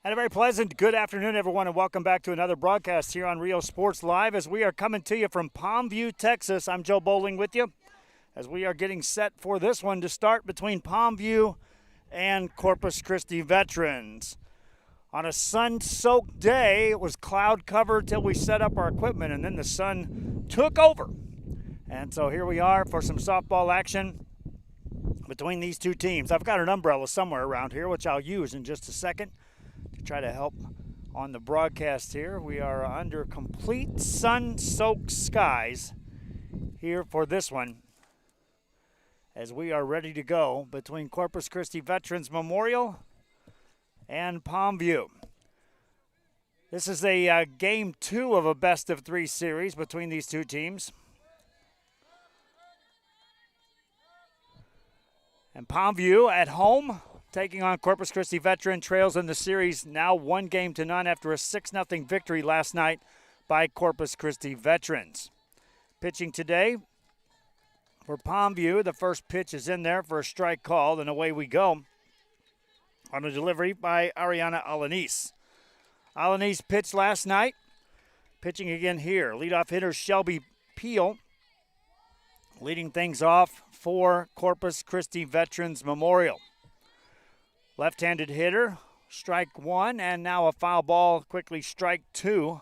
And a very pleasant good afternoon, everyone, and welcome back to another broadcast here on Rio Sports Live as we are coming to you from Palmview, Texas. I'm Joe Bowling with you as we are getting set for this one to start between Palmview and Corpus Christi Veterans. On a sun-soaked day, it was cloud covered till we set up our equipment, and then the sun took over. And so here we are for some softball action between these two teams. I've got an umbrella somewhere around here, which I'll use in just a second to try to help on the broadcast here. We are under complete sun-soaked skies here for this one as we are ready to go between Corpus Christi Veterans Memorial and Palmview. This is a game 2 of a best-of-3 series between these two teams. And Palmview at home, taking on Corpus Christi Veteran, trails in the series now 1-0 after a 6-0 victory last night by Corpus Christi Veterans. Pitching today for Palmview, the first pitch is in there for a strike call, and away we go on a delivery by Ariana Alanis. Alanis pitched last night, pitching again here. Leadoff hitter Shelby Peel leading things off for Corpus Christi Veterans Memorial. Left-handed hitter, strike 1, and now a foul ball, quickly strike 2,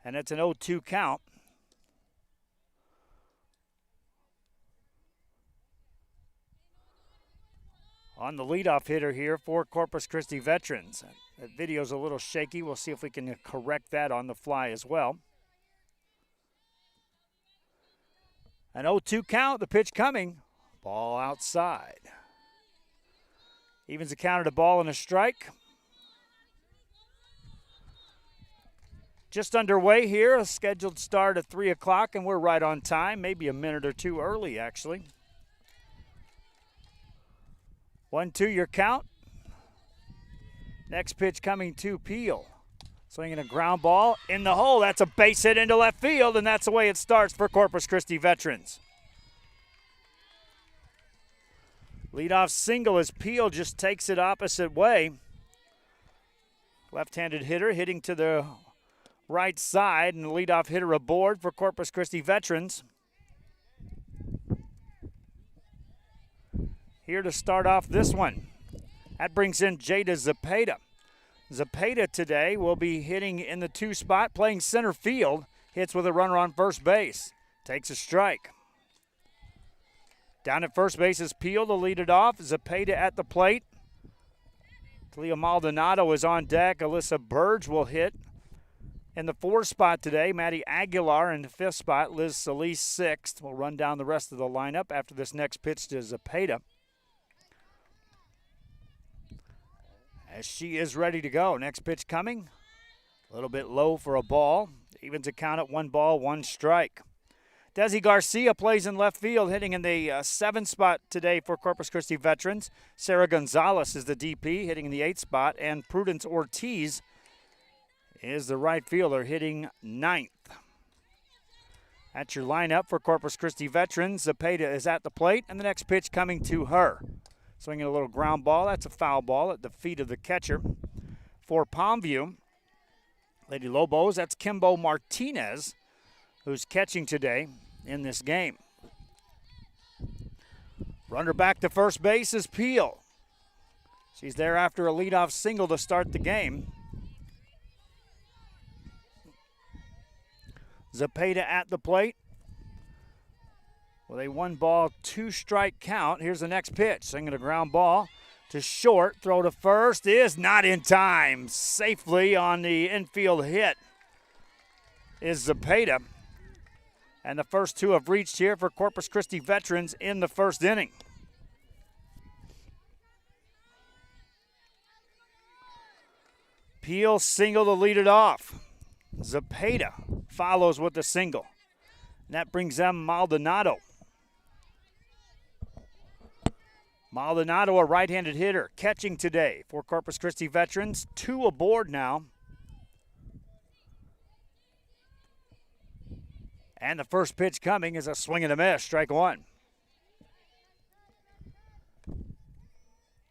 and it's an 0-2 count. On the leadoff hitter here for Corpus Christi Veterans. That video's a little shaky. We'll see if we can correct that on the fly as well. An 0-2 count, the pitch coming. Ball outside. Evens the count at a ball and a strike. Just underway here, a scheduled start at 3 o'clock, and we're right on time, maybe a minute or two early, actually. 1-2 your count. Next pitch coming to Peel. Swinging a ground ball in the hole. That's a base hit into left field, and that's the way it starts for Corpus Christi Veterans. Leadoff single as Peel just takes it opposite way. Left-handed hitter hitting to the right side, and the leadoff hitter aboard for Corpus Christi Veterans. Here to start off this one. That brings in Jada Zepeda. Zepeda today will be hitting in the 2 spot, playing center field. Hits with a runner on first base. Takes a strike. Down at first base is Peel to lead it off. Zepeda at the plate. Cleo Maldonado is on deck. Alyssa Burge will hit in the 4 spot today. Maddie Aguilar in the 5th spot. Liz Solis 6th. We'll run down the rest of the lineup after this next pitch to Zepeda, as she is ready to go. Next pitch coming. A little bit low for a ball. Evens the count at 1 ball, 1 strike. Desi Garcia plays in left field, hitting in the 7th spot today for Corpus Christi Veterans. Sarah Gonzalez is the DP, hitting in the 8th spot. And Prudence Ortiz is the right fielder, hitting 9th. That's your lineup for Corpus Christi Veterans. Zepeda is at the plate, and the next pitch coming to her. Swinging a little ground ball. That's a foul ball at the feet of the catcher. For Palmview, Lady Lobos, that's Kimbo Martinez, who's catching today in this game. Runner back to first base is Peel. She's there after a leadoff single to start the game. Zepeda at the plate with a 1 ball, 2 strike count. Here's the next pitch. Swinging a ground ball to short. Throw to first is not in time. Safely on the infield hit is Zepeda. And the first 2 have reached here for Corpus Christi Veterans in the 1st inning. Peel single to lead it off. Zepeda follows with the single. And that brings them Maldonado. Maldonado, a right-handed hitter, catching today for Corpus Christi Veterans. 2 aboard now. And the first pitch coming is a swing and a miss, strike 1.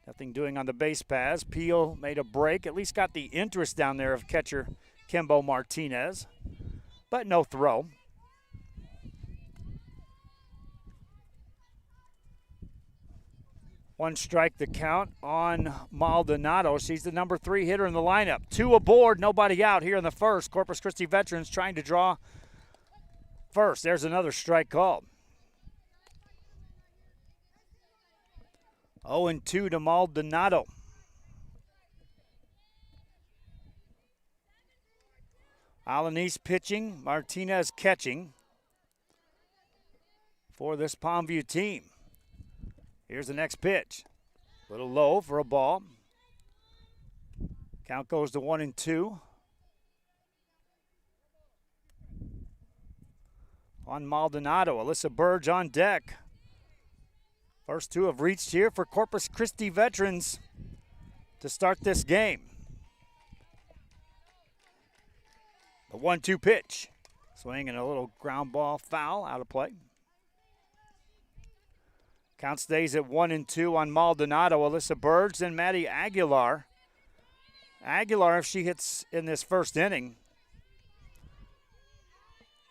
Nothing doing on the base paths. Peel made a break, at least got the interest down there of catcher Kimbo Martinez, but no throw. One strike the count on Maldonado. She's the number 3 hitter in the lineup. 2 aboard, nobody out here in the first. Corpus Christi Veterans trying to draw first. There's another strike called. 0-2 to Maldonado. Alanis pitching, Martinez catching for this Palmview team. Here's the next pitch. A little low for a ball. Count goes to 1-2. On Maldonado, Alyssa Burge on deck. First 2 have reached here for Corpus Christi Veterans to start this game. The 1-2 pitch. Swing and a little ground ball foul out of play. Count stays at 1-2 on Maldonado. Alyssa Burge, then Maddie Aguilar. Aguilar, if she hits in this first inning,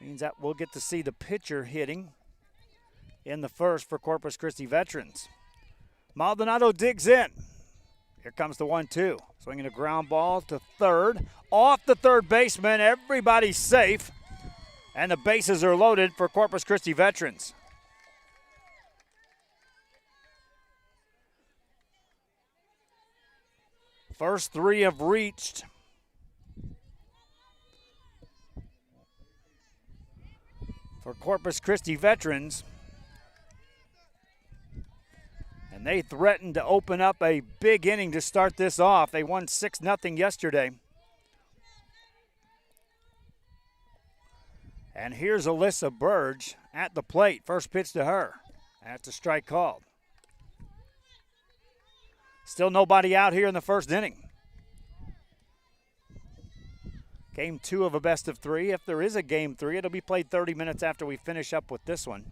means that we'll get to see the pitcher hitting in the first for Corpus Christi Veterans. Maldonado digs in. Here comes the 1-2. Swinging a ground ball to third. Off the third baseman. Everybody's safe. And the bases are loaded for Corpus Christi Veterans. First 3 have reached. For Corpus Christi Veterans. And they threatened to open up a big inning to start this off. They won 6-0 yesterday. And here's Alyssa Burge at the plate. First pitch to her. That's a strike called. Still nobody out here in the first inning. Game 2 of a best of 3. If there is a game 3, it'll be played 30 minutes after we finish up with this one.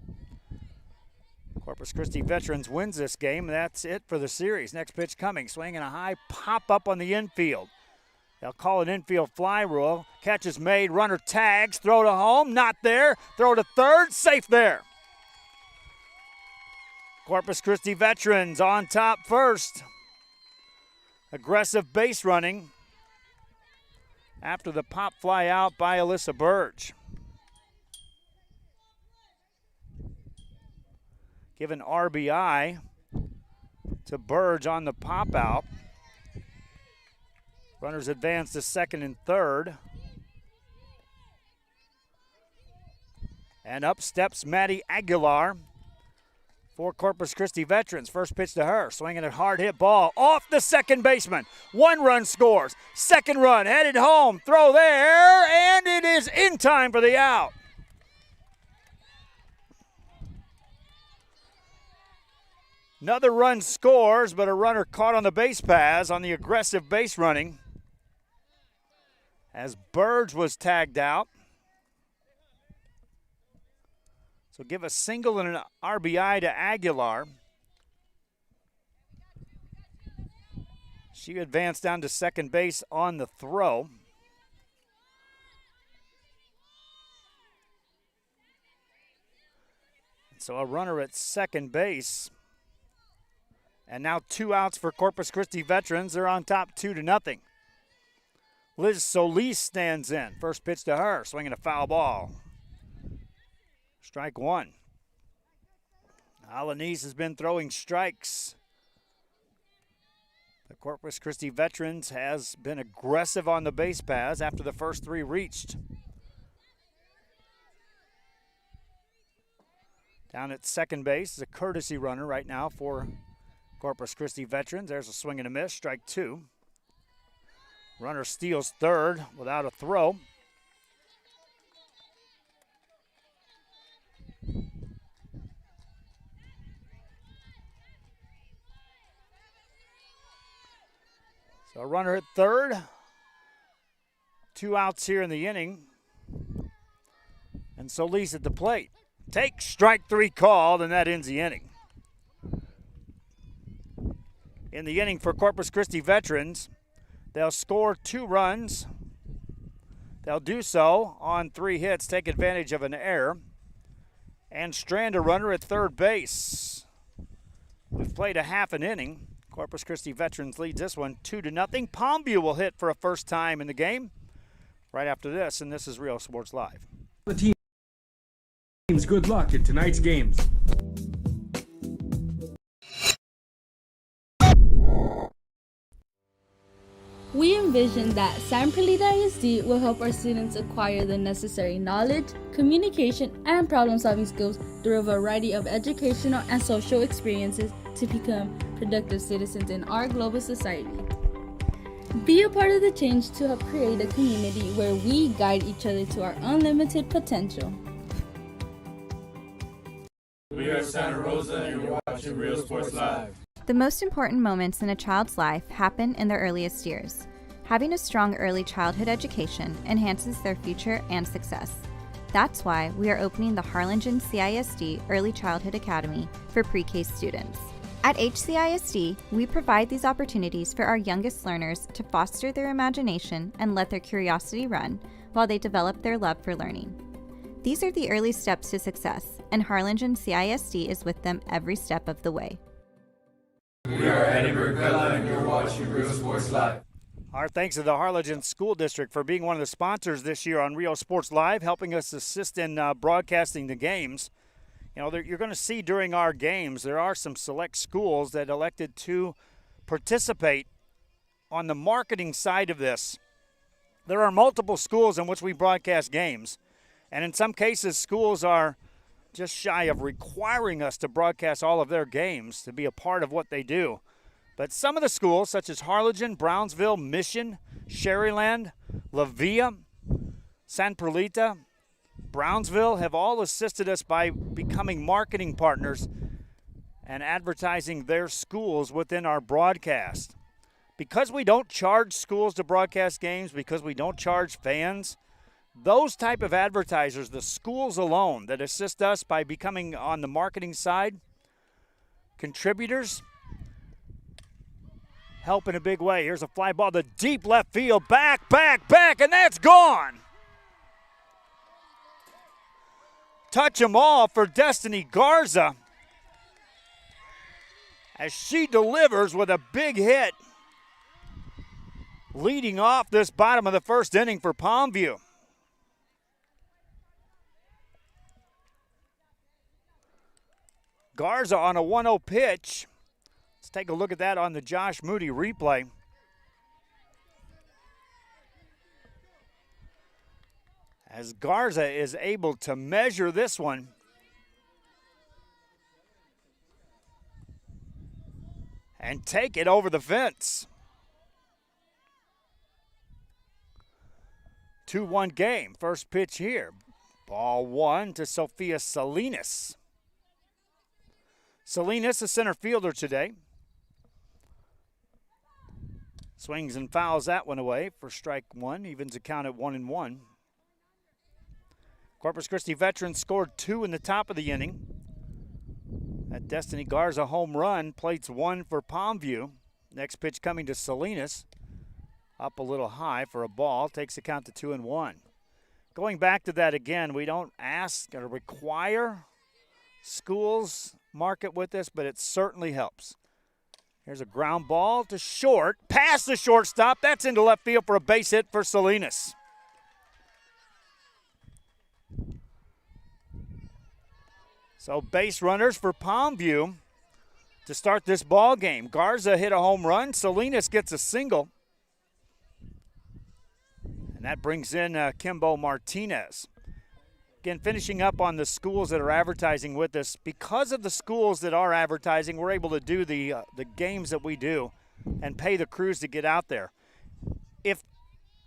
Corpus Christi Veterans wins this game. That's it for the series. Next pitch coming. Swinging a high pop up on the infield. They'll call it infield fly rule. Catch is made. Runner tags. Throw to home. Not there. Throw to third. Safe there. Corpus Christi Veterans on top first. Aggressive base running after the pop fly out by Alyssa Burge. Given RBI to Burge on the pop out. Runners advance to second and third. And up steps Maddie Aguilar for Corpus Christi Veterans. First pitch to her. Swinging a hard hit ball off the second baseman. 1 run scores. Second run headed home. Throw there. And it is in time for the out. Another run scores, but a runner caught on the base paths on the aggressive base running as Burge was tagged out. So give a single and an RBI to Aguilar. She advanced down to second base on the throw. So a runner at second base. And now 2 outs for Corpus Christi Veterans. They're on top 2-0. Liz Solis stands in. First pitch to her, swinging a foul ball. Strike 1. Alanis has been throwing strikes. The Corpus Christi Veterans has been aggressive on the base paths after the first 3 reached. Down at second base is a courtesy runner right now for Corpus Christi Veterans. There's a swing and a miss, strike 2. Runner steals third without a throw. So a runner at third. 2 outs here in the inning. And Solis at the plate. Take strike 3 called, and that ends the inning. in the inning for Corpus Christi Veterans. They'll score 2 runs. They'll do so on 3 hits, take advantage of an error, and strand a runner at third base. We've played a half an inning. Corpus Christi Veterans leads this one 2-0. Palmview will hit for a first time in the game right after this, and this is Real Sports Live. The teams good luck in tonight's games. We envision that San Perlita ISD will help our students acquire the necessary knowledge, communication, and problem-solving skills through a variety of educational and social experiences to become productive citizens in our global society. Be a part of the change to help create a community where we guide each other to our unlimited potential. We are Santa Rosa and you're watching Real Sports Live. The most important moments in a child's life happen in their earliest years. Having a strong early childhood education enhances their future and success. That's why we are opening the Harlingen CISD Early Childhood Academy for pre-K students. At HCISD, we provide these opportunities for our youngest learners to foster their imagination and let their curiosity run while they develop their love for learning. These are the early steps to success, and Harlingen CISD is with them every step of the way. We are Edinburgh Villa and you're watching Real Sports Live. Our thanks to the Harlingen School District for being one of the sponsors this year on Real Sports Live, helping us assist in broadcasting the games. You know, you're going to see during our games, there are some select schools that elected to participate on the marketing side of this. There are multiple schools in which we broadcast games, and in some cases, schools are just shy of requiring us to broadcast all of their games to be a part of what they do. But some of the schools, such as Harlingen, Brownsville, Mission, Sherryland, La Villa, San Perlita, Brownsville, have all assisted us by becoming marketing partners and advertising their schools within our broadcast. Because we don't charge schools to broadcast games, because we don't charge fans, those type of advertisers, the schools alone that assist us by becoming on the marketing side, contributors, help in a big way. Here's a fly ball to deep left field, back, and that's gone. Touch 'em all for Destiny Garza as she delivers with a big hit, leading off this bottom of the first inning for Palmview. Garza on a 1-0 pitch. Let's take a look at that on the Josh Moody replay. As Garza is able to measure this one. And take it over the fence. 2-1 game. First pitch here. Ball 1 to Sophia Salinas. Salinas, a center fielder today. Swings and fouls that one away for strike 1. Evens the count at 1-1. Corpus Christi Veterans scored 2 in the top of the inning. That Destiny Garza home run, plates 1 for Palmview. Next pitch coming to Salinas. Up a little high for a ball. Takes the count to 2-1. Going back to that again, we don't ask or require schools market with this, but it certainly helps. Here's a ground ball to short. Past the shortstop. That's into left field for a base hit for Salinas. So base runners for Palmview to start this ball game. Garza hit a home run. Salinas gets a single. And that brings in Kimbo Martinez. Again, finishing up on the schools that are advertising with us. Because of the schools that are advertising, we're able to do the games that we do and pay the crews to get out there. If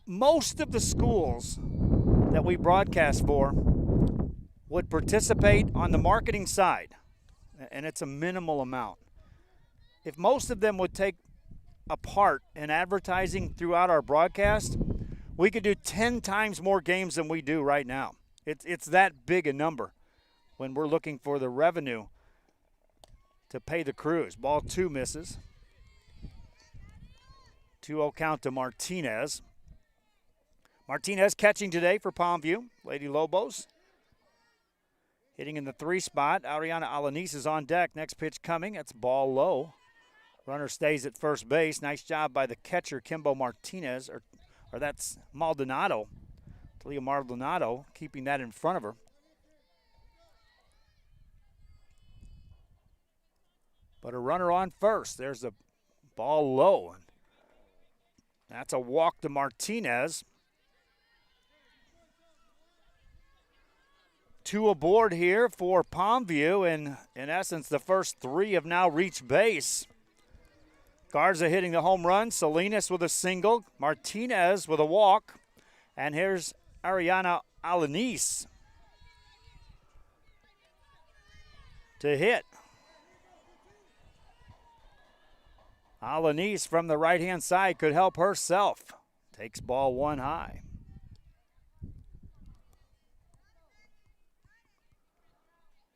most of the schools that we broadcast for would participate on the marketing side, and it's a minimal amount, if most of them would take a part in advertising throughout our broadcast, we could do 10 times more games than we do right now. It's that big a number when we're looking for the revenue to pay the crews. Ball 2 misses. 2-0 count to Martinez. Martinez catching today for Palmview. Lady Lobos hitting in the 3 spot. Ariana Alanis is on deck. Next pitch coming. It's ball low. Runner stays at first base. Nice job by the catcher, Kimbo Martinez, or that's Maldonado. Talia Maldonado keeping that in front of her. But a runner on first. There's the ball low. That's a walk to Martinez. 2 aboard here for Palmview, and in essence, the first 3 have now reached base. Garza hitting the home run, Salinas with a single, Martinez with a walk, and here's Ariana Alanis to hit. Alanis from the right-hand side could help herself. Takes ball 1 high.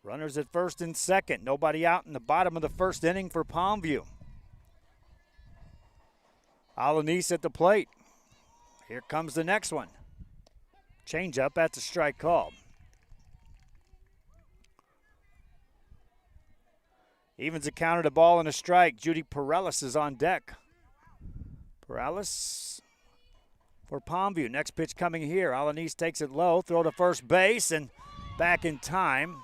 Runners at first and second. Nobody out in the bottom of the first inning for Palmview. Alanis at the plate. Here comes the next one. Changeup, that's a strike called. Evens a count at a ball and a strike. Judy Perales is on deck. Perales for Palmview. Next pitch coming here. Alanis takes it low, throw to first base, and back in time.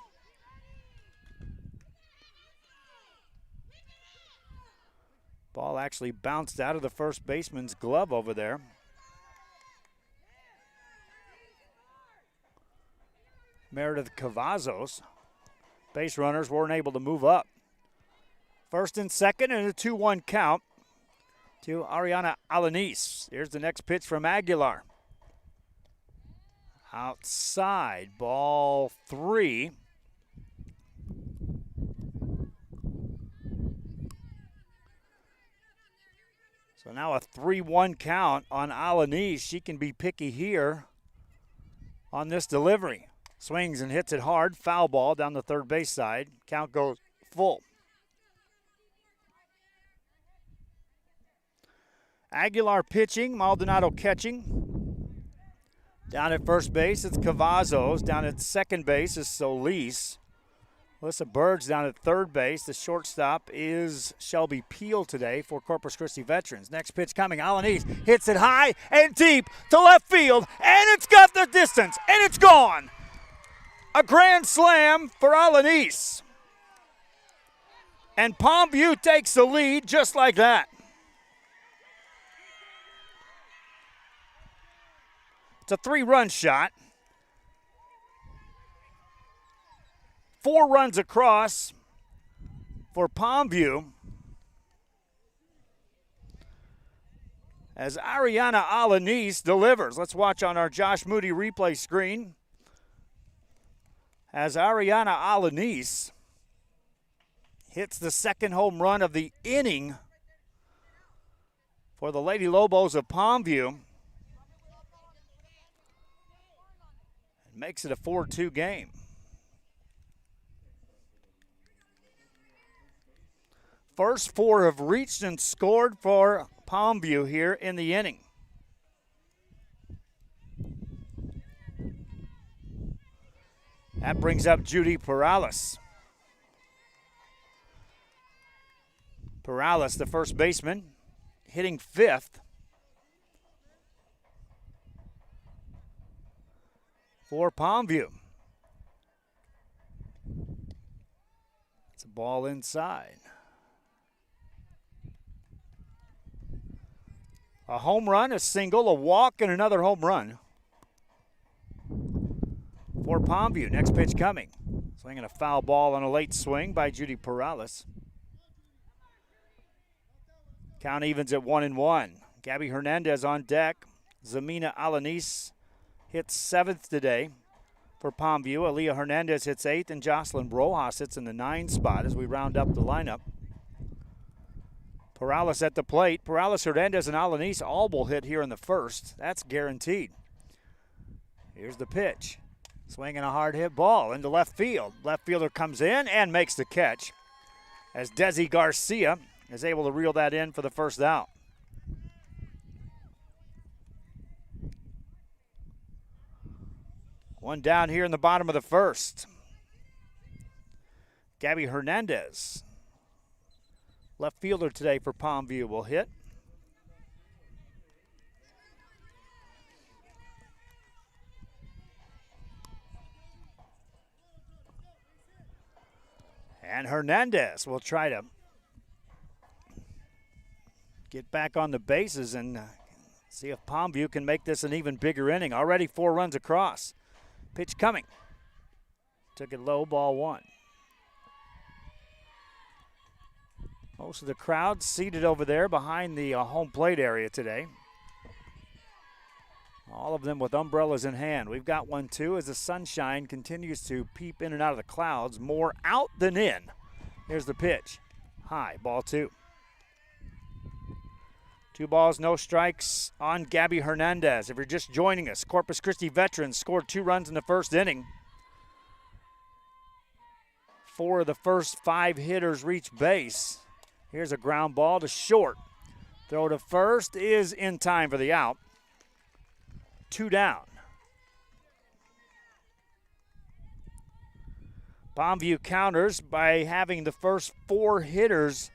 Ball actually bounced out of the first baseman's glove over there. Meredith Cavazos. Base runners weren't able to move up. First and second and a 2-1 count to Ariana Alanis. Here's the next pitch from Aguilar. Outside, ball 3. So now a 3-1 count on Alanis. She can be picky here on this delivery. Swings and hits it hard. Foul ball down the third base side. Count goes full. Aguilar pitching, Maldonado catching. Down at first base, it's Cavazos. Down at second base is Solis. Alyssa Bird's down at third base. The shortstop is Shelby Peel today for Corpus Christi Veterans. Next pitch coming. Alanis hits it high and deep to left field, and it's got the distance, and it's gone. A grand slam for Alanis. And Palmview takes the lead just like that. It's a 3-run shot. 4 runs across for Palmview as Ariana Alanis delivers. Let's watch on our Josh Moody replay screen as Ariana Alanis hits the second home run of the inning for the Lady Lobos of Palmview. It makes it a 4-2 game. First 4 have reached and scored for Palmview here in the inning. That brings up Judy Perales. Perales, the first baseman, hitting 5th. For Palmview. It's a ball inside. A home run, a single, a walk, and another home run for Palmview. Next pitch coming. Swinging a foul ball on a late swing by Judy Perales. Count evens at 1-1. Gabby Hernandez on deck. Zamina Alanis hits 7th today for Palmview. Aaliyah Hernandez hits 8th, and Jocelyn Rojas sits in the 9 spot as we round up the lineup. Perales at the plate. Perales, Hernandez, and Alanis all will hit here in the first. That's guaranteed. Here's the pitch. Swinging a hard hit ball into left field. Left fielder comes in and makes the catch as Desi Garcia is able to reel that in for the first out. One down here in the bottom of the first. Gabby Hernandez, left fielder today for Palmview, will hit. And Hernandez will try to get back on the bases and see if Palmview can make this an even bigger inning. Already 4 runs across. Pitch coming. Took it low, ball 1. Most of the crowd seated over there behind the home plate area today. All of them with umbrellas in hand. We've got one too as the sunshine continues to peep in and out of the clouds. More out than in. Here's the pitch. High, ball 2. 2 balls, no strikes on Gabby Hernandez. If you're just joining us, Corpus Christi veterans scored 2 runs in the first inning. 4 of the first 5 hitters reached base. Here's a ground ball to short. Throw to first is in time for the out. 2 down. Palmview counters by having the first 4 hitters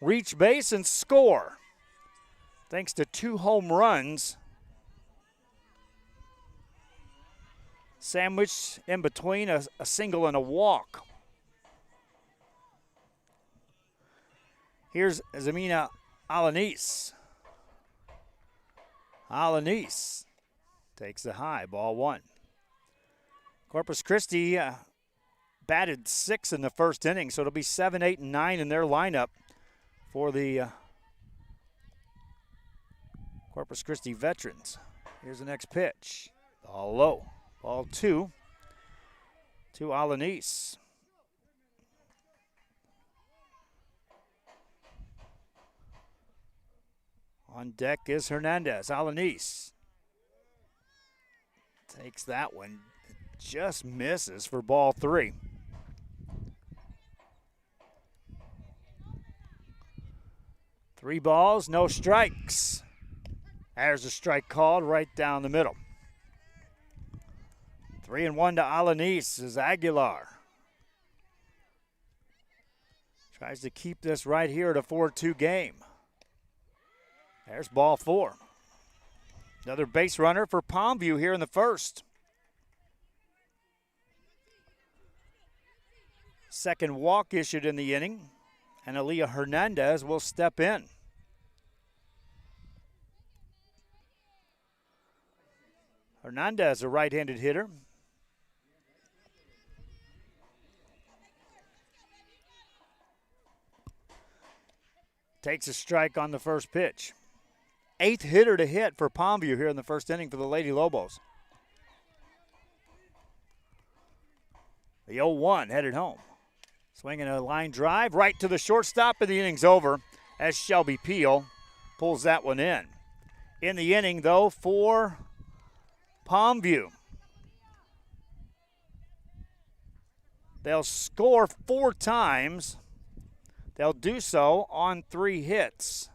reach base and score. Thanks to 2 home runs. Sandwiched in between a single and a walk. Here's Zamina Alanis. Alanis takes the high, ball 1. Corpus Christi batted 6 in the first inning, so it'll be 7, 8, and 9 in their lineup for the Corpus Christi veterans. Here's the next pitch. All low. Ball 2 to Alanis. On deck is Hernandez. Alanis takes that one. Just misses for ball 3. Three balls, no strikes. There's a strike called right down the middle. 3-1 to Alanis is Aguilar. Tries to keep this right here at a 4-2 game. There's ball 4. Another base runner for Palmview here in the first. Second walk issued in the inning, and Aaliyah Hernandez will step in. Hernandez, a right-handed hitter. Takes a strike on the first pitch. 8th hitter to hit for Palmview here in the first inning for the Lady Lobos. The 0-1 headed home. Swinging a line drive right to the shortstop, and the inning's over as Shelby Peel pulls that one in. In the inning, though, for Palmview, they'll score 4 times. They'll do so on 3 hits.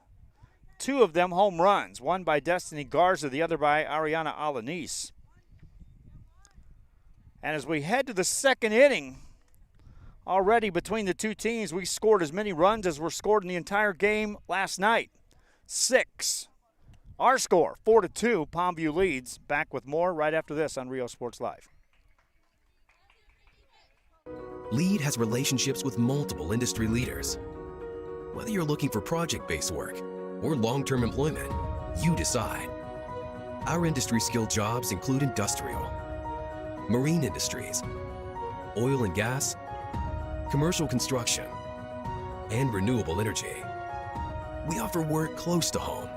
2 of them home runs, one by Destiny Garza, the other by Ariana Alanis. And as we head to the second inning, already between the 2 teams, we scored as many runs as were scored in the entire game last night. 6. Our score, 4-2. Palmview leads. Back with more right after this on Rio Sports Live. Lead has relationships with multiple industry leaders. Whether you're looking for project-based work or long-term employment, you decide. Our industry-skilled jobs include industrial, marine industries, oil and gas, commercial construction, and renewable energy. We offer work close to home,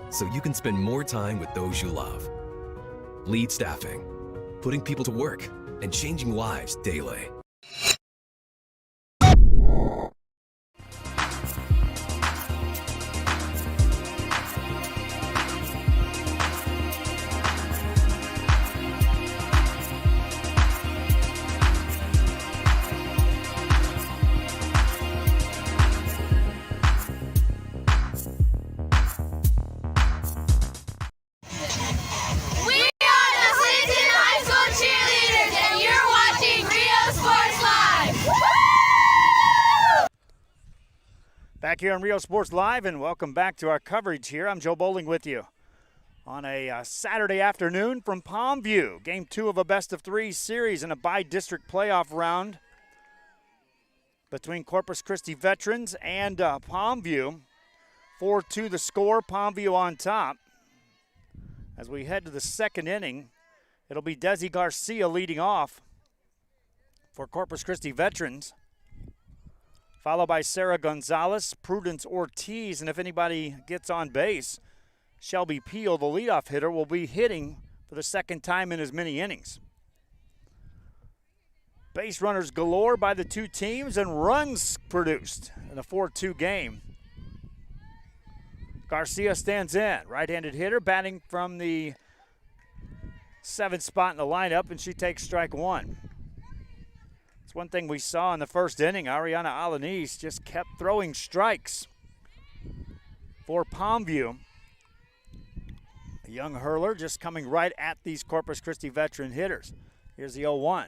so you can spend more time with those you love. Lead Staffing, putting people to work and changing lives daily. We are the Clinton High School Back here on Rio Sports Live, and welcome back to our coverage here. I'm Joe Bowling with you on a Saturday afternoon from Palmview. Game 2 of a best-of-3 series in a bi-district playoff round between Corpus Christi Veterans and Palmview. 4-2 the score, Palmview on top. As we head to the second inning, it'll be Desi Garcia leading off for Corpus Christi Veterans, followed by Sarah Gonzalez, Prudence Ortiz, and if anybody gets on base, Shelby Peel, the leadoff hitter, will be hitting for the second time in as many innings. Base runners galore by the two teams and runs produced in a 4-2 game. Garcia stands in, right-handed hitter, batting from the 7th spot in the lineup, and she takes strike one. It's one thing we saw in the first inning. Ariana Alanis just kept throwing strikes for Palmview. A young hurler just coming right at these Corpus Christi veteran hitters. Here's the 0-1.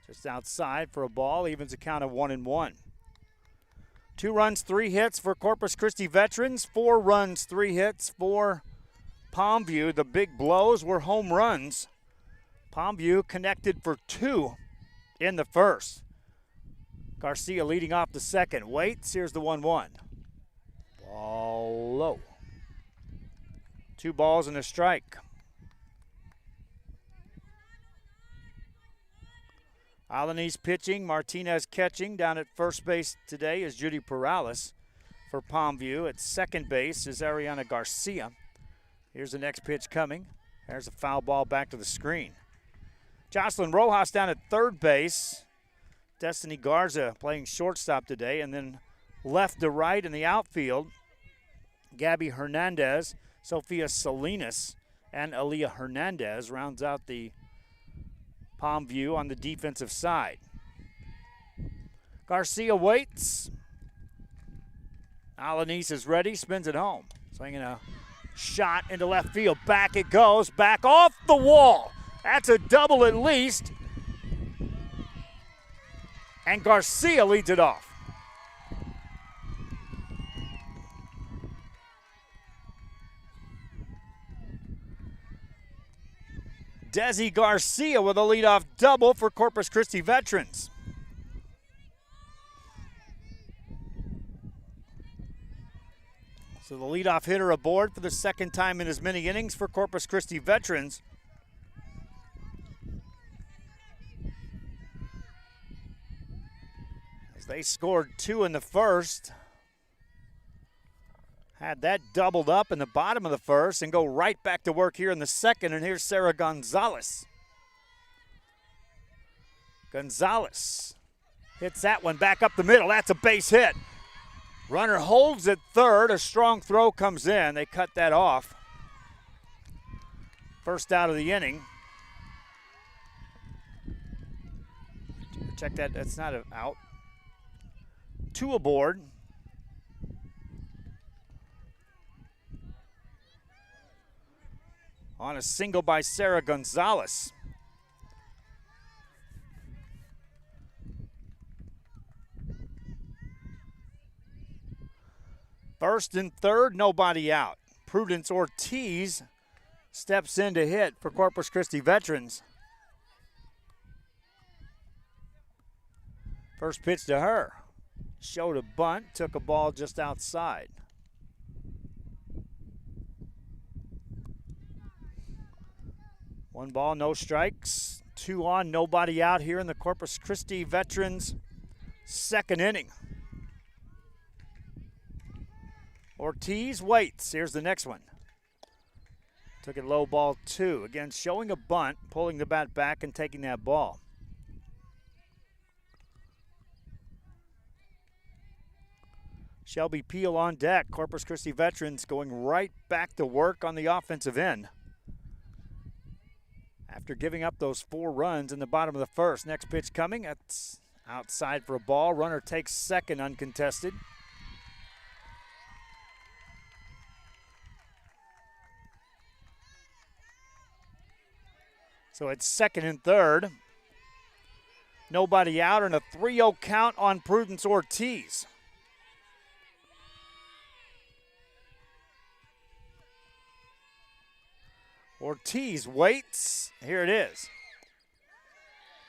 Just outside for a ball, evens a count of 1-1. 2 runs, 3 hits for Corpus Christi Veterans. 4 runs, 3 hits for Palmview. The big blows were home runs. Palmview connected for 2 in the first. Garcia leading off the second. Waits, here's the 1-1. Ball low. 2 balls and a strike. Alanis pitching, Martinez catching. Down at first base today is Judy Perales for Palmview. At second base is Ariana Garcia. Here's the next pitch coming. There's a foul ball back to the screen. Jocelyn Rojas down at third base. Destiny Garza playing shortstop today. And then left to right in the outfield, Gabby Hernandez, Sofia Salinas, and Aaliyah Hernandez rounds out the Palmview on the defensive side. Garcia waits. Alanis is ready, spins it home. Swinging a shot into left field. Back it goes, back off the wall. That's a double at least. And Garcia leads it off. Desi Garcia with a leadoff double for Corpus Christi Veterans. So the leadoff hitter aboard for the second time in as many innings for Corpus Christi Veterans. As they scored 2 in the first. Had that doubled up in the bottom of the first and go right back to work here in the second. And here's Sarah Gonzalez. Gonzalez hits that one back up the middle. That's a base hit. Runner holds at third. A strong throw comes in. They cut that off. First out of the inning. Check that. That's not an out. 2 aboard. On a single by Sarah Gonzalez. First and third, nobody out. Prudence Ortiz steps in to hit for Corpus Christi Veterans. First pitch to her. Showed a bunt, took a ball just outside. One ball, no strikes. 2 on, nobody out here in the Corpus Christi Veterans second inning. Ortiz waits. Here's the next one. Took it low, ball 2. Again, showing a bunt, pulling the bat back and taking that ball. Shelby Peel on deck. Corpus Christi Veterans going right back to work on the offensive end. After giving up those 4 runs in the bottom of the first. Next pitch coming. That's outside for a ball. Runner takes second uncontested. So it's second and third. Nobody out and a 3-0 count on Prudence Ortiz. Ortiz waits. Here it is.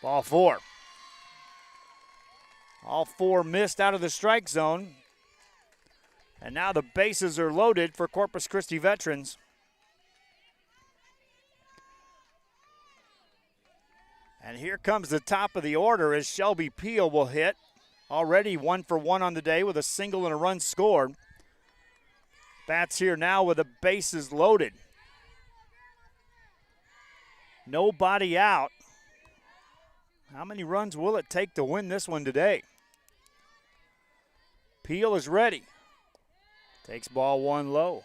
Ball 4. All 4 missed out of the strike zone. And now the bases are loaded for Corpus Christi Veterans. And here comes the top of the order as Shelby Peel will hit. Already 1 for 1 on the day with a single and a run scored. Bats here now with the bases loaded. Nobody out. How many runs will it take to win this one today? Peel is ready. Takes ball 1 low.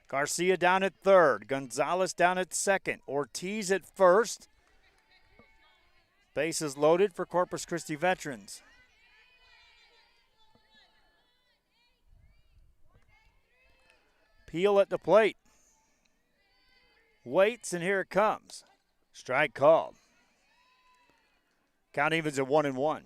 Garcia down at third. Gonzalez down at second. Ortiz at first. Bases loaded for Corpus Christi Veterans. Peel at the plate. Waits, and here it comes. Strike called. Count evens at 1-1.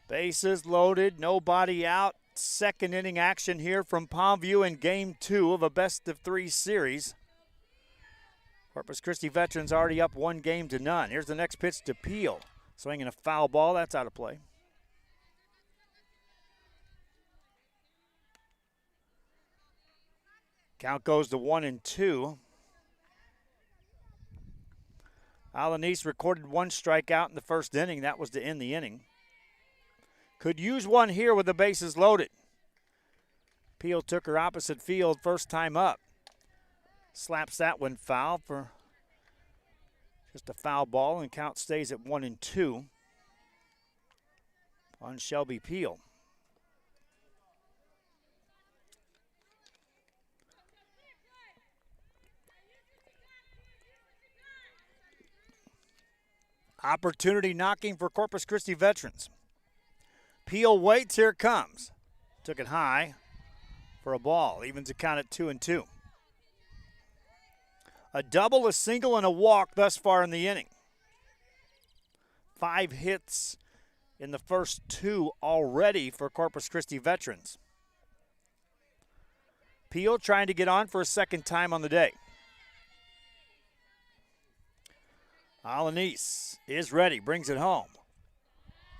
Bases loaded, nobody out. Second inning action here from Palmview in game 2 of a best-of-3 series. Corpus Christi Veterans already up 1-0. Here's the next pitch to Peel. Swinging a foul ball, that's out of play. Count goes to 1-2. Alanis recorded 1 strikeout in the first inning. That was to end the inning. Could use one here with the bases loaded. Peel took her opposite field first time up. Slaps that one foul for just a foul ball, and count stays at 1-2 on Shelby Peel. Opportunity knocking for Corpus Christi Veterans. Peel waits, here it comes. Took it high for a ball. Evens the count at 2-2. A double, a single, and a walk thus far in the inning. 5 hits in the first 2 already for Corpus Christi Veterans. Peel trying to get on for a second time on the day. Alanis is ready, brings it home.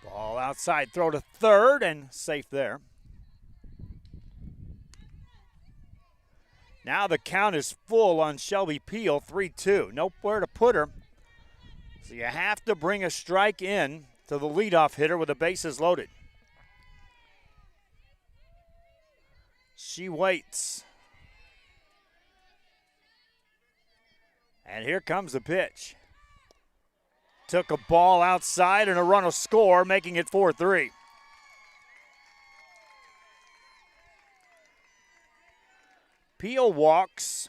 Ball outside, throw to third, and safe there. Now the count is full on Shelby Peel, 3-2. Nowhere to put her. So you have to bring a strike in to the leadoff hitter with the bases loaded. She waits. And here comes the pitch. Took a ball outside and a run will score, making it 4-3. Peel walks.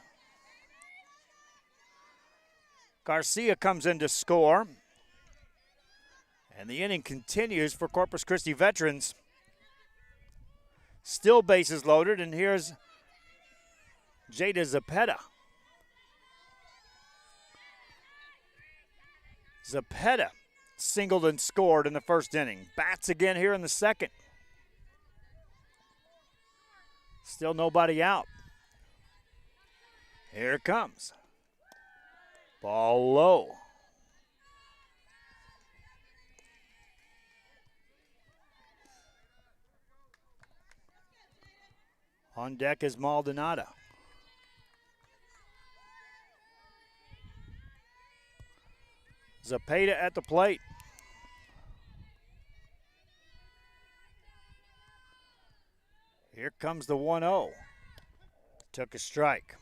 Garcia comes in to score. And the inning continues for Corpus Christi Veterans. Still bases loaded, and here's Jada Zepeda. Zepeda singled and scored in the first inning. Bats again here in the second. Still nobody out. Here it comes. Ball low. On deck is Maldonado. Zepeda at the plate. Here comes the 1-0. Took a strike.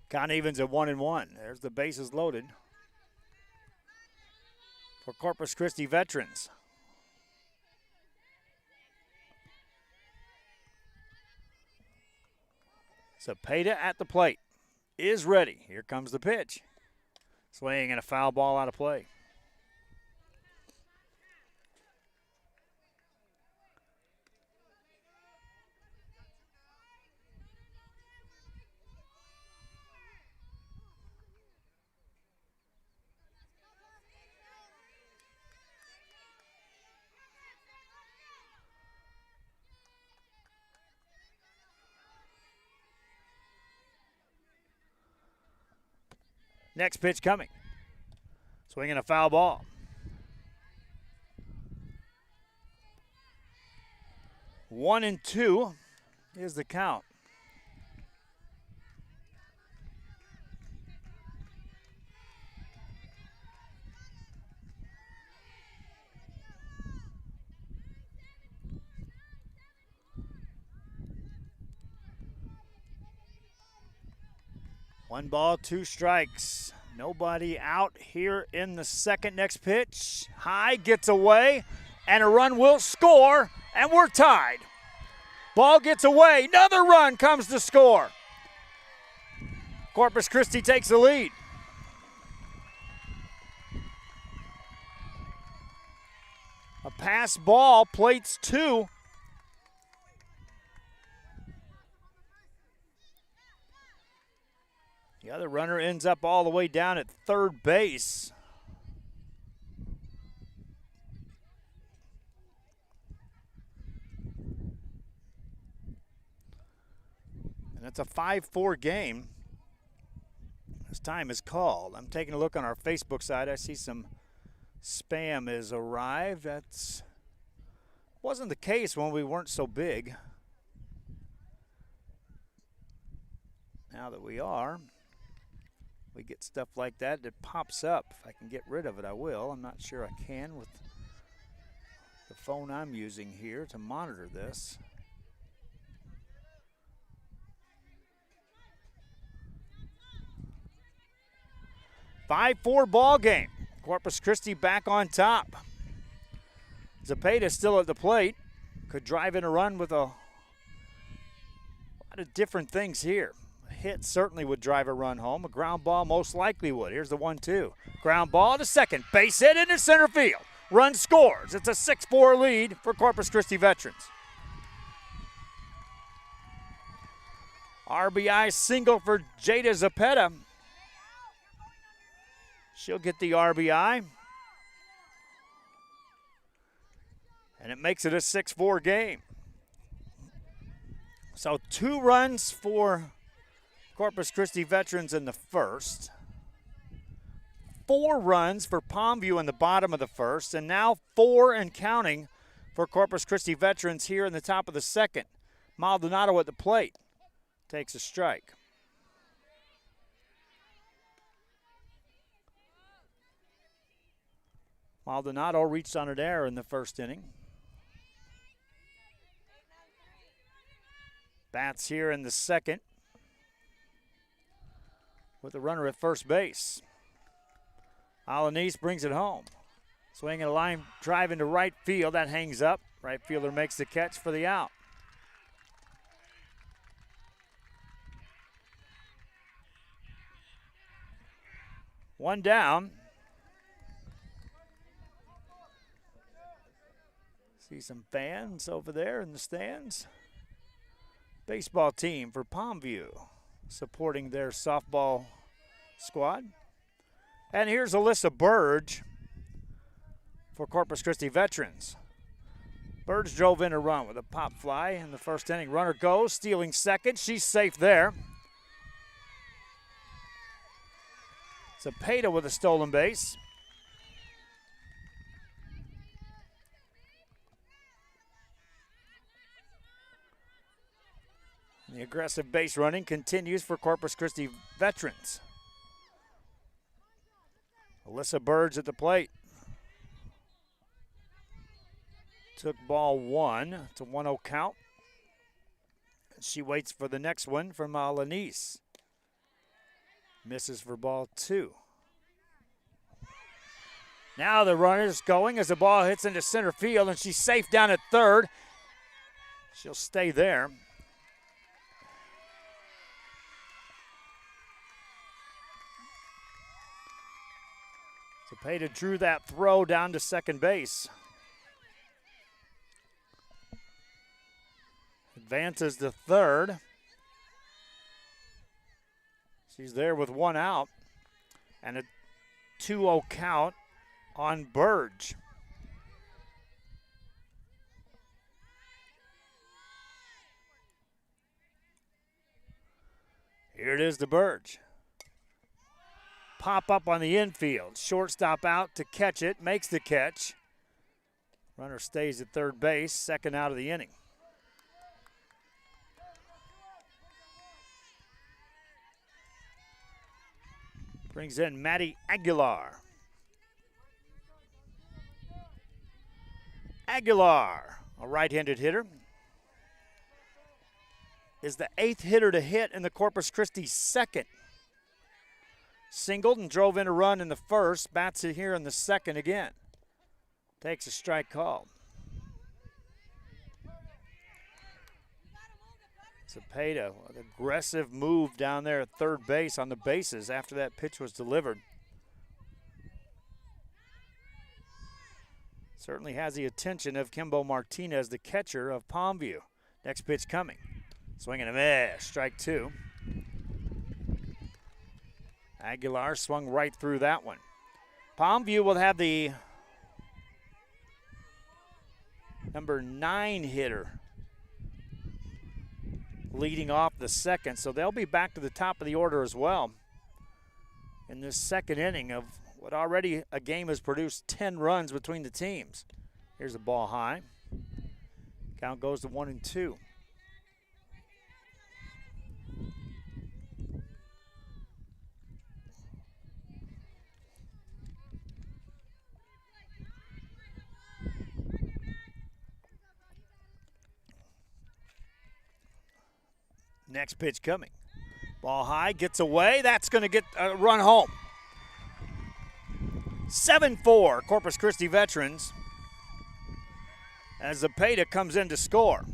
Count evens at 1-1. There's the bases loaded for Corpus Christi Veterans. Zepeda at the plate. Is ready. Here comes the pitch. Swing and a foul ball out of play. Next pitch coming. Swinging a foul ball. 1-2 is the count. One ball, two strikes. Nobody out here in the second. Next pitch. High, gets away, and a run will score, and we're tied. Ball gets away. Another run comes to score. Corpus Christi takes the lead. A pass ball, plates 2. The other runner ends up all the way down at third base. And it's a 5-4 game. This time is called. I'm taking a look on our Facebook side. I see some spam has arrived. That's wasn't the case when we weren't so big. Now that we are, we get stuff like that that pops up. If I can get rid of it, I will. I'm not sure I can with the phone I'm using here to monitor this. A 5-4 ball game. Corpus Christi back on top. Zepeda still at the plate. Could drive in a run with a lot of different things here. A hit certainly would drive a run home. A ground ball most likely would. Here's the 1-2. Ground ball to second. Base hit into center field. Run scores. It's a 6-4 lead for Corpus Christi Veterans. RBI single for Jada Zepeda. She'll get the RBI. And it makes it a 6-4 game. So 2 runs for Corpus Christi Veterans in the first. 4 runs for Palmview in the bottom of the first. And now 4 and counting for Corpus Christi Veterans here in the top of the second. Maldonado at the plate takes a strike. Maldonado reached on an error in the first inning. Bats here in the second with a runner at first base. Alanis brings it home. Swinging a line drive into right field. That hangs up. Right fielder makes the catch for the out. One down. See some fans over there in the stands. Baseball team for Palmview supporting their softball squad. And here's Alyssa Burge for Corpus Christi Veterans. Burge drove in a run with a pop fly in the first inning. Runner goes, stealing second. She's safe there. Zepeda with a stolen base. The aggressive base running continues for Corpus Christi Veterans. Alyssa Burge at the plate. Took ball 1. It's a 1-0 count. She waits for the next one from Alanis. Misses for ball 2. Now the runner's going as the ball hits into center field, and she's safe down at third. She'll stay there. Zepeda drew that throw down to second base. Advances to third. She's there with 1 out. And a 2-0 count on Burge. Here it is to Burge. pop up on the infield. Shortstop out to catch it, makes the catch. Runner stays at third base, second out of the inning. Brings in Matty Aguilar. Aguilar, a right-handed hitter, is the 8th hitter to hit in the Corpus Christi second. Singled and drove in a run in the first, bats it here in the second again. Takes a strike call. Cepeda, an aggressive move down there at third base on the bases after that pitch was delivered. Certainly has the attention of Kimbo Martinez, the catcher of Palmview. Next pitch coming. Swing and a miss, strike two. Aguilar swung right through that one. Palmview will have the number 9 hitter leading off the second, so they'll be back to the top of the order as well in this second inning of what already a game has produced 10 runs between the teams. Here's the ball high. Count goes to 1-2. Next pitch coming. Ball high, gets away. That's going to get a run home. 7-4, Corpus Christi Veterans, as Cepeda comes in to score.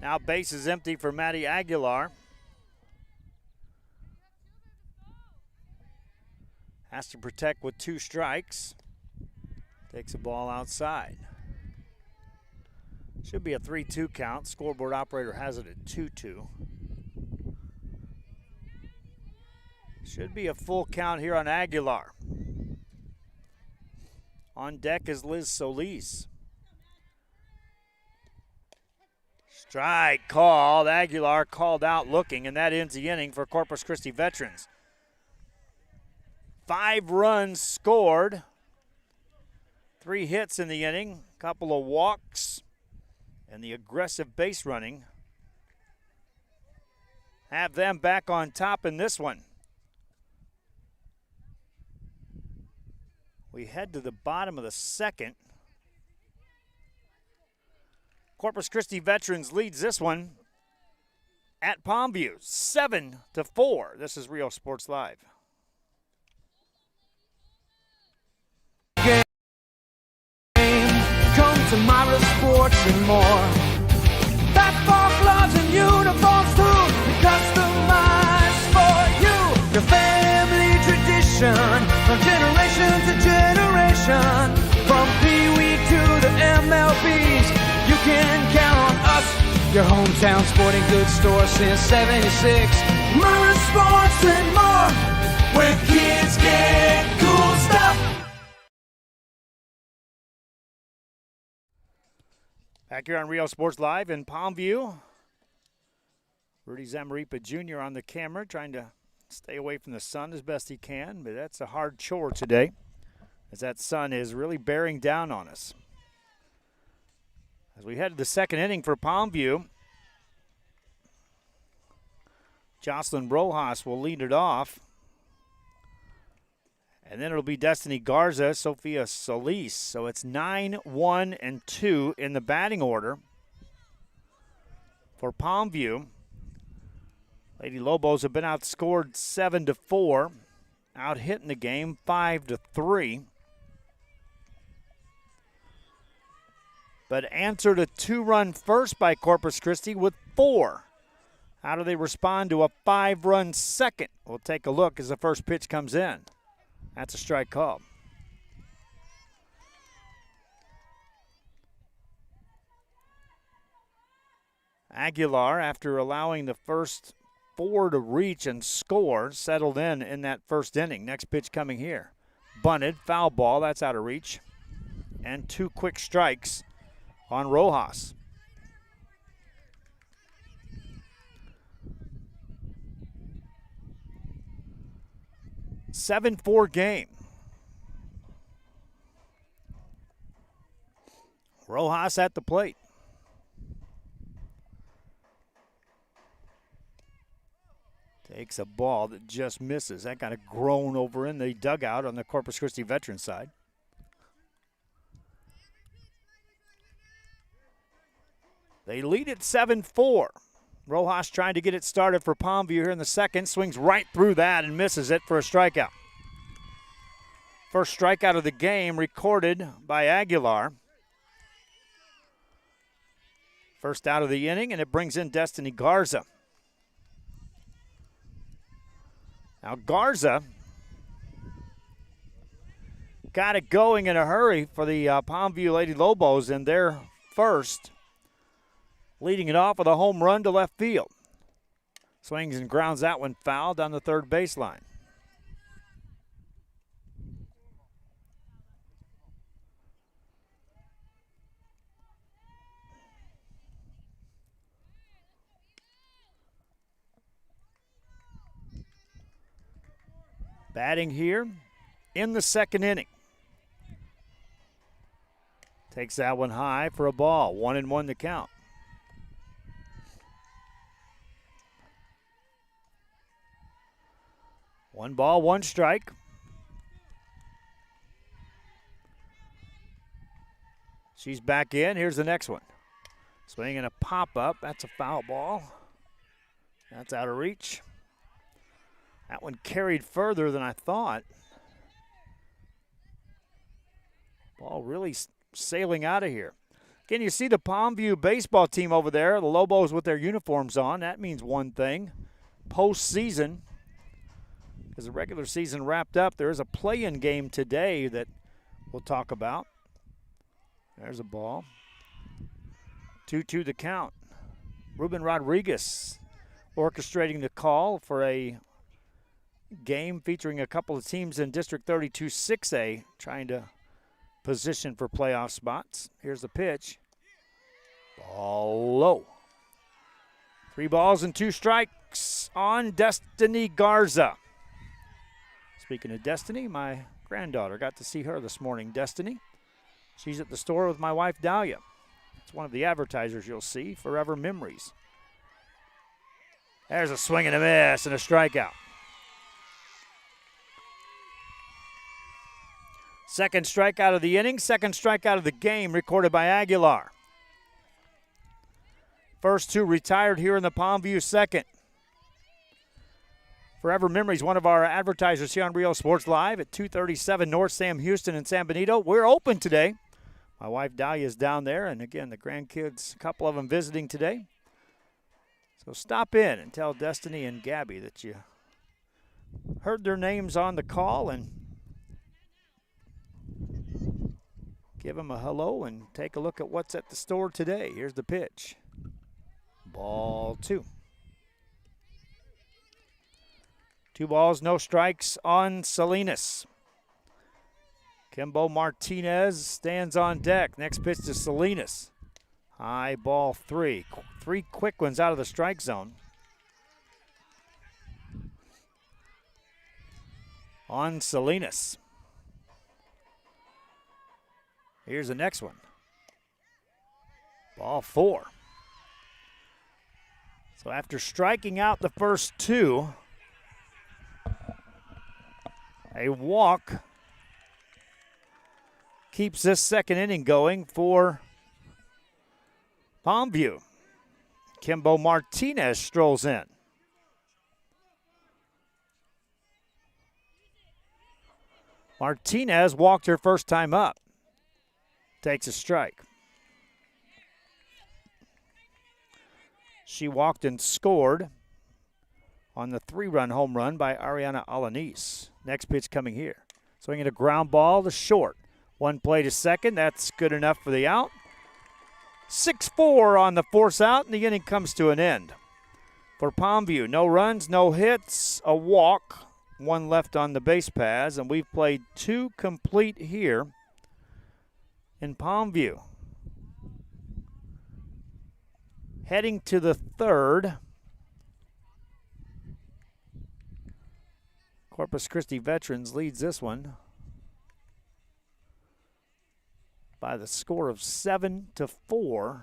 Now base is empty for Matty Aguilar. Has to protect with 2 strikes. Takes the ball outside. Should be a 3-2 count. Scoreboard operator has it at 2-2. Should be a full count here on Aguilar. On deck is Liz Solis. Strike called. Aguilar called out looking, and that ends the inning for Corpus Christi Veterans. 5 runs scored. 3 hits in the inning. Couple of walks. And the aggressive base running have them back on top in this one. We head to the bottom of the second. Corpus Christi Veterans leads this one at Palmview, 7-4. This is Rio Sports Live. Tomorrow sports and more. Basketball gloves and uniforms too, customized for you. Your family tradition, from generation to generation. From Pee Wee to the MLBs, you can count on us. Your hometown sporting goods store since '76. Tomorrow sports and more, where kids get cool stuff. Back here on Rio Sports Live in Palmview. Rudy Zamaripa Jr. on the camera, trying to stay away from the sun as best he can, but that's a hard chore today, as that sun is really bearing down on us. As we head to the second inning for Palmview, Jocelyn Rojas will lead it off. And then it'll be Destiny Garza, Sophia Solis. So it's 9-1-2 in the batting order for Palmview. Lady Lobos have been outscored 7-4, out hitting the game 5-3. But answered a 2-run first by Corpus Christi with 4. How do they respond to a 5-run second? We'll take a look as the first pitch comes in. That's a strike call. Aguilar, after allowing the first 4 to reach and score, settled in that first inning. Next pitch coming here. Bunted, foul ball, that's out of reach. and 2 quick strikes on Rojas. A 7-4 game. Rojas at the plate. Takes a ball that just misses. That got a groan over in the dugout on the Corpus Christi veteran side. They lead at 7-4. Rojas trying to get it started for Palmview here in the second. Swings right through that and misses it for a strikeout. First strikeout of the game recorded by Aguilar. First out of the inning, and it brings in Destiny Garza. Now Garza got it going in a hurry for the Palmview Lady Lobos in their first, leading it off with a home run to left field. Swings and grounds that one foul down the third baseline. Batting here in the second inning. Takes that one high for a ball. 1-1 to count. One ball, one strike. She's back in. Here's the next one. Swinging a pop-up. That's a foul ball. That's out of reach. That one carried further than I thought. Ball really sailing out of here. Again, you see the Palmview baseball team over there, the Lobos with their uniforms on. That means one thing. Postseason, as the regular season wrapped up, there is a play-in game today that we'll talk about. There's a ball. 2-2 the count. Ruben Rodriguez orchestrating the call for a game featuring a couple of teams in District 32 6A trying to position for playoff spots. Here's the pitch. Ball low. 3 balls and 2 strikes on Destiny Garza. Speaking of Destiny, my granddaughter, got to see her this morning, Destiny. She's at the store with my wife, Dahlia. It's one of the advertisers you'll see, Forever Memories. There's a swing and a miss and a strikeout. Second strikeout of the inning, second strikeout of the game recorded by Aguilar. First 2 retired here in the Palmview second. Forever Memories, one of our advertisers here on Rio Sports Live at 237 North Sam Houston and San Benito. We're open today. My wife Dahlia is down there, and again, the grandkids, a couple of them visiting today. So stop in and tell Destiny and Gabby that you heard their names on the call and give them a hello and take a look at what's at the store today. Here's the pitch. Ball 2. 2 balls, no strikes on Salinas. Kimbo Martinez stands on deck. Next pitch to Salinas. High ball 3. 3 quick ones out of the strike zone. On Salinas. Here's the next one. Ball 4. So after striking out the first 2, a walk keeps this second inning going for Palmview. Kimbo Martinez strolls in. Martinez walked her first time up. Takes a strike. She walked and scored on the 3-run home run by Ariana Alanis. Next pitch coming here. Swinging a ground ball to short. 1 play to second. That's good enough for the out. 6-4 on the force out, and the inning comes to an end. For Palmview, no runs, no hits, a walk, 1 left on the base paths, and we've played 2 complete here in Palmview. Heading to the third. Corpus Christi Veterans leads this one by the score of 7-4.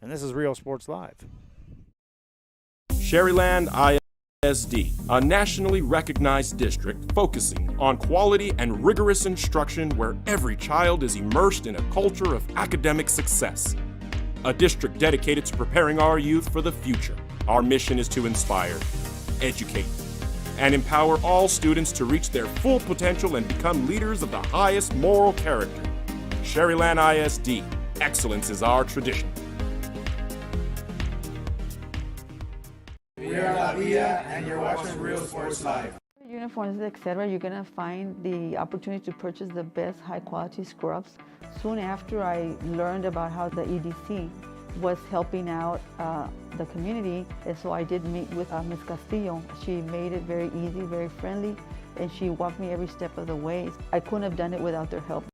And this is Real Sports Live. Sherryland ISD, a nationally recognized district focusing on quality and rigorous instruction where every child is immersed in a culture of academic success. A district dedicated to preparing our youth for the future. Our mission is to inspire, educate, and empower all students to reach their full potential and become leaders of the highest moral character. Sherryland ISD, excellence is our tradition. We are La Villa, and you're watching Real Sports Live. Uniforms, etc., you're going to find the opportunity to purchase the best high-quality scrubs. Soon after I learned about how the EDC was helping out the community, and so I did meet with Ms. Castillo. She made it very easy, very friendly, and she walked me every step of the way. I couldn't have done it without their help.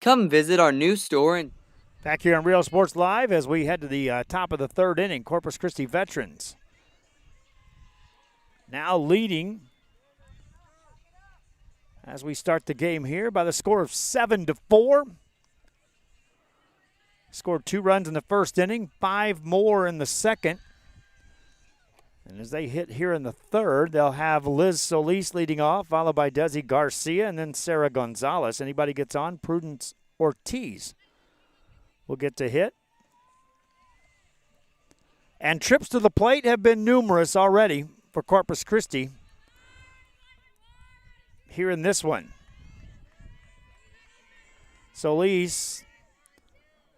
Come visit our new store in Back here on Real Sports Live as we head to the top of the third inning. Corpus Christi Veterans now leading as we start the game here by the score of 7-4. Scored 2 runs in the first inning, 5 more in the second. And as they hit here in the third, they'll have Liz Solis leading off, followed by Desi Garcia, and then Sarah Gonzalez. Anybody gets on, Prudence Ortiz will get to hit. And trips to the plate have been numerous already for Corpus Christi here in this one. Solis,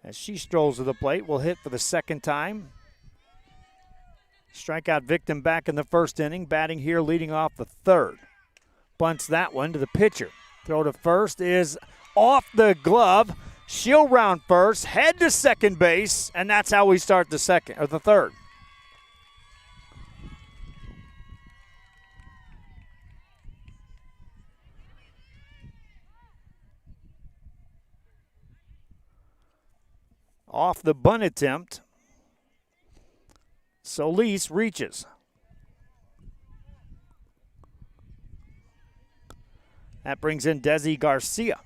as she strolls to the plate, will hit for the second time. Strikeout victim back in the first inning, batting here leading off the third. Bunts that one to the pitcher. Throw to first is off the glove. She'll round first, head to second base, and that's how we start the third. Off the bunt attempt, Solis reaches. That brings in Desi Garcia.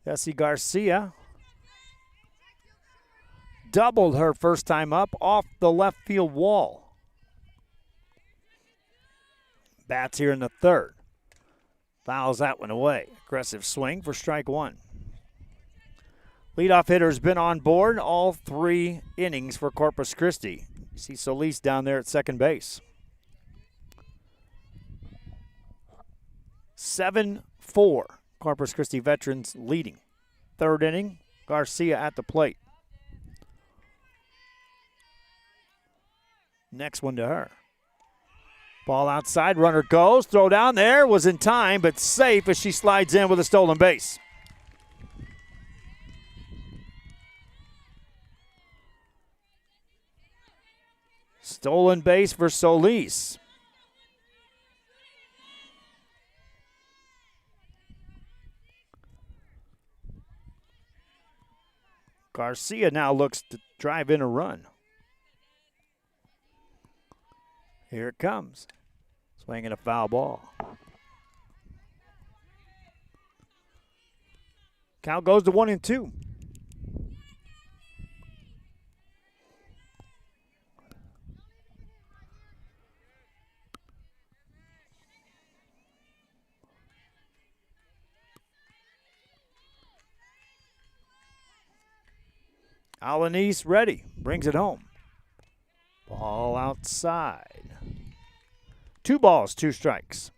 Desi Garcia doubled her first time up off the left field wall. Bats here in the third. Fouls that one away. Aggressive swing for strike one. Leadoff hitter's been on board all 3 innings for Corpus Christi. You see Solis down there at second base. 7-4. Corpus Christi Veterans leading. Third inning, Garcia at the plate. Next one to her. Ball outside, runner goes, throw down there, was in time, but safe as she slides in with a stolen base. Stolen base for Solis. Garcia now looks to drive in a run. Here it comes. Swinging a foul ball. Count goes to 1-2. Alanis ready, brings it home. Ball outside. 2 balls, 2 strikes.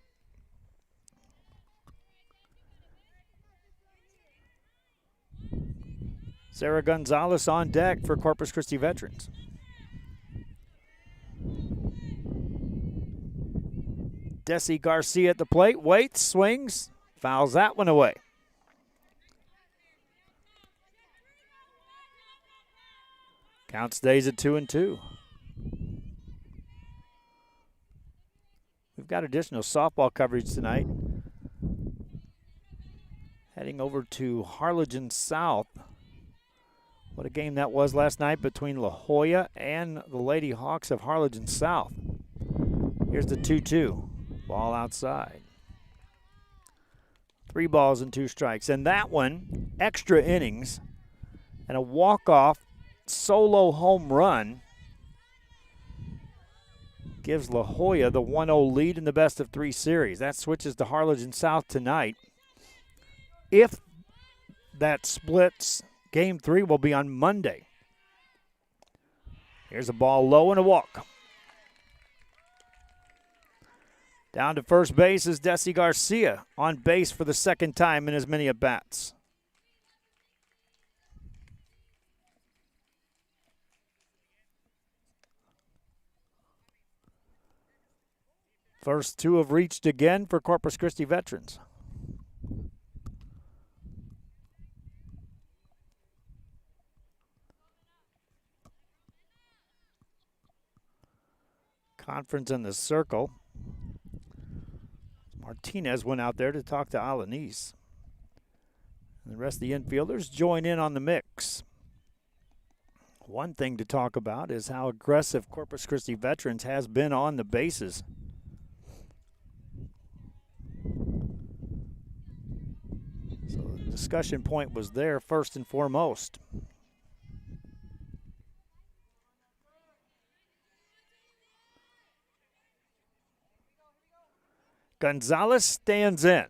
Sarah Gonzalez on deck for Corpus Christi Veterans. Desi Garcia at the plate, waits, swings, fouls that one away. Count stays at 2-2. We've got additional softball coverage tonight. Heading over to Harlingen South. What a game that was last night between La Jolla and the Lady Hawks of Harlingen South. Here's the 2-2. Ball outside. 3 balls and 2 strikes. And that one, extra innings and a walk-off solo home run gives La Jolla the 1-0 lead in the best-of-3 series. That switches to Harlingen South tonight. If that splits, Game 3 will be on Monday. Here's a ball low and a walk. Down to first base is Desi Garcia, on base for the second time in as many at-bats. First 2 have reached again for Corpus Christi veterans. Conference in the circle. Martinez went out there to talk to Alanis. And the rest of the infielders join in on the mix. One thing to talk about is how aggressive Corpus Christi veterans has been on the bases. So the discussion point was there first and foremost. Gonzalez stands in.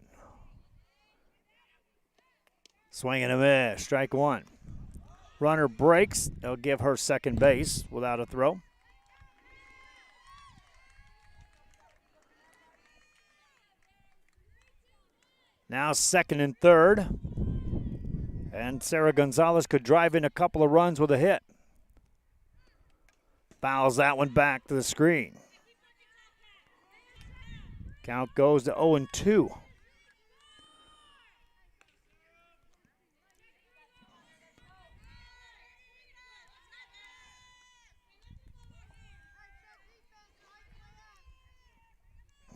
Swing and a miss, strike 1. Runner breaks. They'll give her second base without a throw. Now second and third. And Sarah Gonzalez could drive in a couple of runs with a hit. Fouls that one back to the screen. Count goes to 0-2.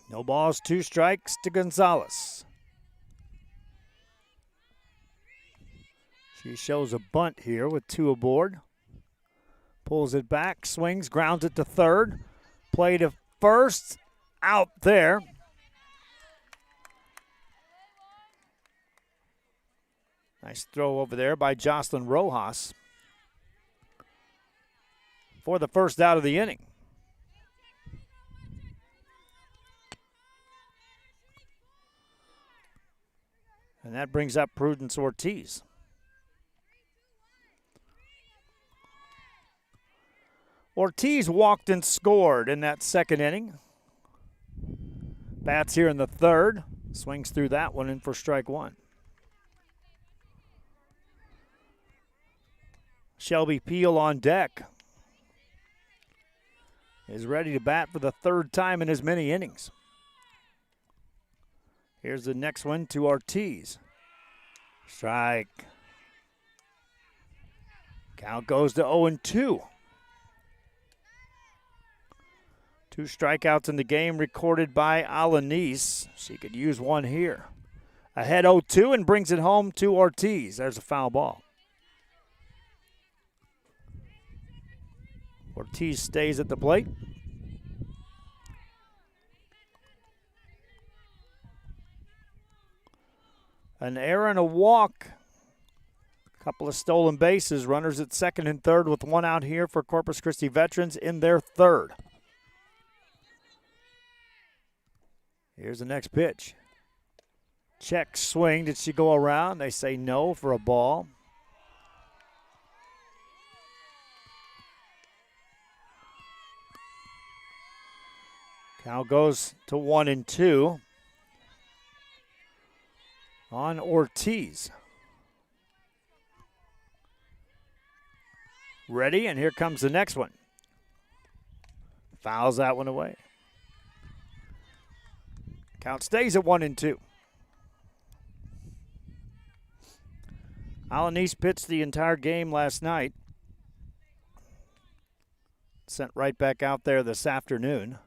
No balls, 2 strikes to Gonzalez. She shows a bunt here with 2 aboard. Pulls it back, swings, grounds it to third. Play to first, out there. Nice throw over there by Jocelyn Rojas for the first out of the inning. And that brings up Prudence Ortiz. Ortiz walked and scored in that second inning. Bats here in the third. Swings through that one in for strike 1. Shelby Peel on deck. Is ready to bat for the third time in as many innings. Here's the next one to Ortiz. Strike. Count goes to 0-2. 2 strikeouts in the game recorded by Alanis. She could use one here. Ahead 0-2 and brings it home to Ortiz. There's a foul ball. Ortiz stays at the plate. An error and a walk. Couple of stolen bases. Runners at second and third with 1 out here for Corpus Christi veterans in their third. Here's the next pitch. Check swing. Did she go around? They say no for a ball. Count goes to 1-2 on Ortiz. Ready, and here comes the next one. Fouls that one away. Count stays at 1-2. Alanis pitched the entire game last night. sent right back out there this afternoon.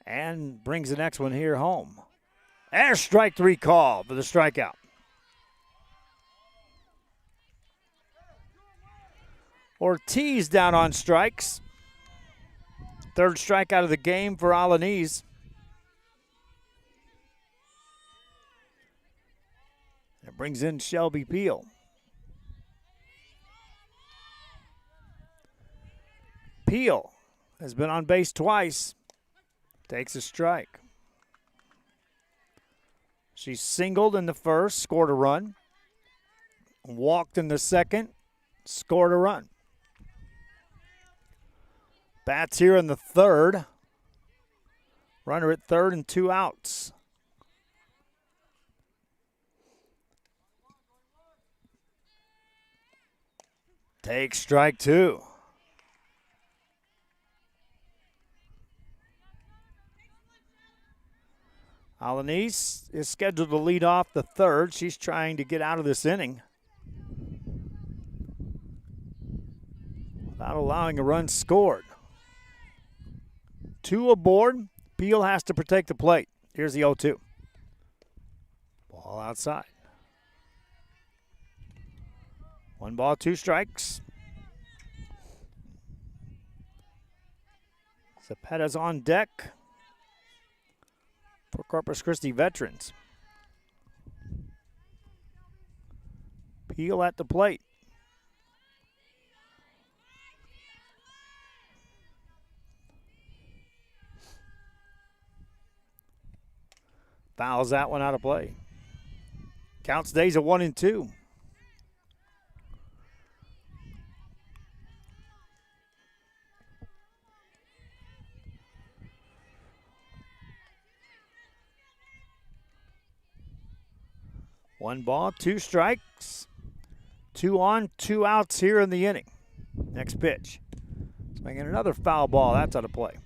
And brings the next one here home. There's strike 3 call for the strikeout. Ortiz down on strikes. Third strikeout of the game for Alaniz. It brings in Shelby Peel. Peel has been on base twice. Takes a strike. She singled in the first, scored a run. Walked in the second, scored a run. Bats here in the third. Runner at third and 2 outs. Takes strike 2. Alaniz is scheduled to lead off the third. She's trying to get out of this inning without allowing a run scored. 2 aboard. Peel has to protect the plate. Here's the 0-2. Ball outside. 1 ball, 2 strikes. Zepeda's on deck for Corpus Christi veterans. Peel at the plate. Fouls that one out of play. Count stays at 1-2. One ball, 2 strikes. 2 on, 2 outs here in the inning. Next pitch. Swinging another foul ball. That's out of play.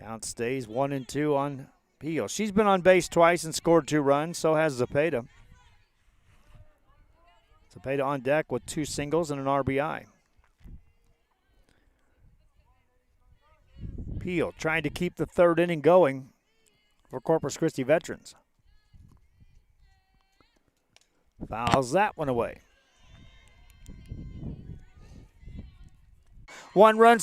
Count stays 1-2 on Peel. She's been on base twice and scored 2 runs. So has Zepeda. Zepeda on deck with 2 singles and an RBI. Peel trying to keep the third inning going for Corpus Christi veterans. Fouls that one away. 1 run